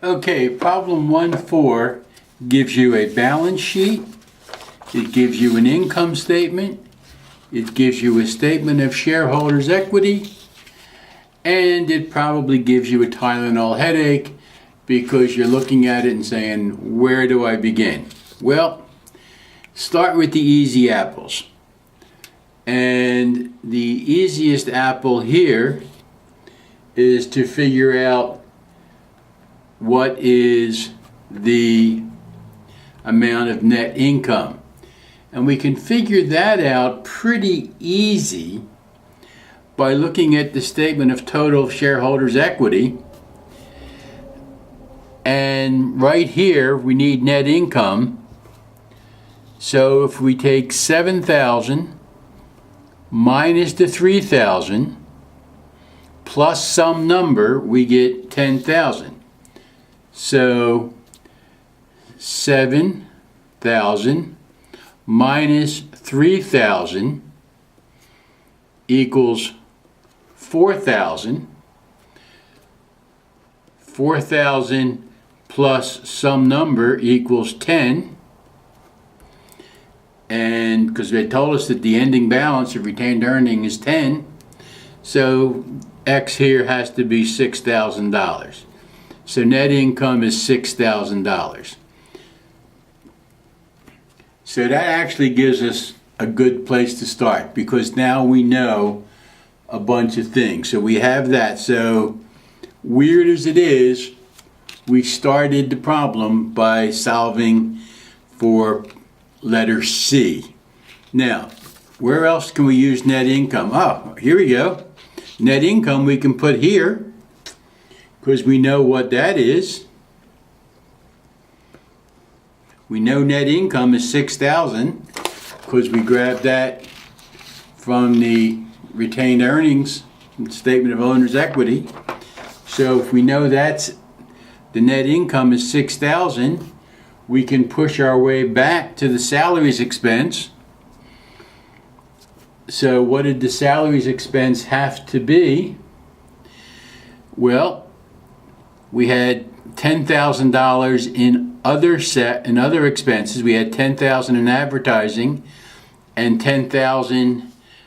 Okay, problem 1-4 gives you a balance sheet, it gives you an income statement, it gives you a statement of shareholders' equity, and it probably gives you a Tylenol headache because you're looking at it and saying, where do I begin? Well, start with the easy apples. And the easiest apple here is to figure out what is the amount of net income. And we can figure that out pretty easy by looking at the statement of total shareholders' equity. And right here we need net income. So if we take 7,000 minus the 3,000 plus some number, we get 10,000. So 7,000 minus 3,000 equals 4,000. 4,000 plus some number equals 10. And because they told us that the ending balance of retained earning is 10, so X here has to be $6,000. So net income is $6,000. So that actually gives us a good place to start because now we know a bunch of things. So we have that. So weird as it is, we started the problem by solving for letter C. Now, where else can we use net income? Oh, here we go. Net income we can put here because we know what that is. We know net income is 6,000 because we grabbed that from the retained earnings statement of owner's equity. So if we know that's the net income is 6,000, we can push our way back to the salaries expense. So what did the salaries expense have to be? Well, we had $10,000 in other expenses. We had $10,000 in advertising and $10,000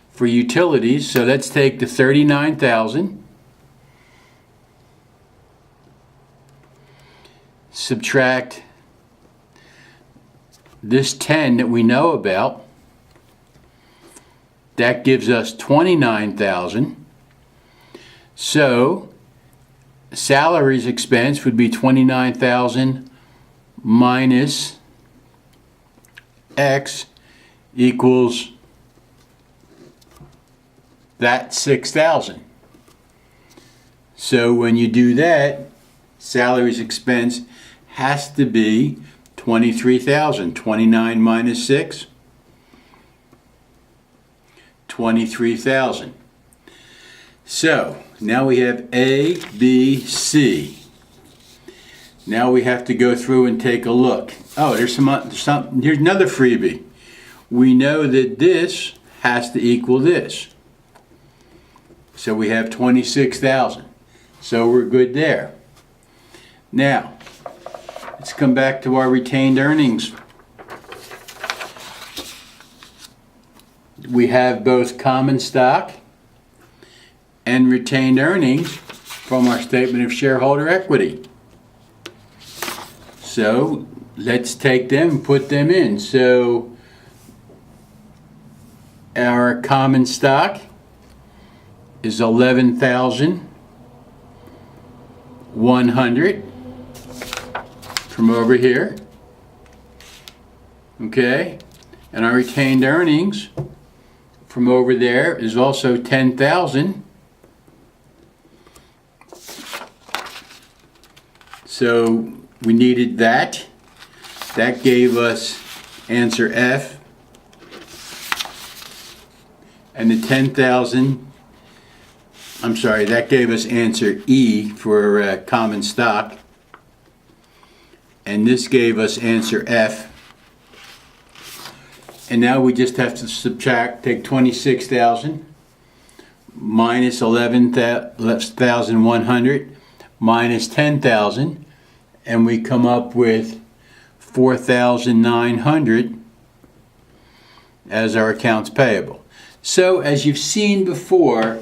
for utilities. So let's take the $39,000, subtract this 10 that we know about. That gives us 29,000. So salaries expense would be 29,000 minus X equals that 6,000. So when you do that, salaries expense has to be 23,000. 29 minus 6, 23,000. So now we have A, B, C. Now we have to go through and take a look. Oh, here's another freebie. We know that this has to equal this. So we have 26,000. So we're good there. Now, let's come back to our retained earnings. We have both common stock and retained earnings from our statement of shareholder equity. So let's take them and put them in. So our common stock is 11,100 from over here. Okay, and our retained earnings from over there is also 10,000. So we needed that. That gave us answer F. And the 10,000, I'm sorry, that gave us answer E for common stock. And this gave us answer F. And now we just have to subtract, take 26,000 minus 11,100 minus 10,000. and we come up with 4,900 as our accounts payable. So as you've seen before,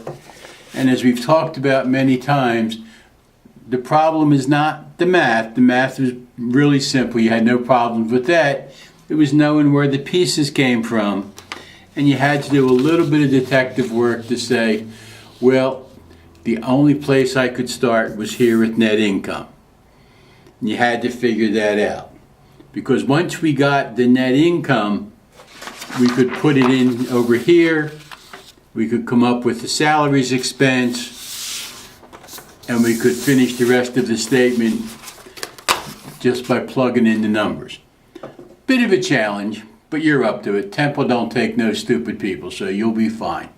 and as we've talked about many times, the problem is not the math. The math was really simple. You had no problems with that. It was knowing where the pieces came from. And you had to do a little bit of detective work to say, well, the only place I could start was here with net income. And you had to figure that out. Because once we got the net income, we could put it in over here. We could come up with the salaries expense, and we could finish the rest of the statement just by plugging in the numbers. Bit of a challenge, but you're up to it. Temple don't take no stupid people, so you'll be fine.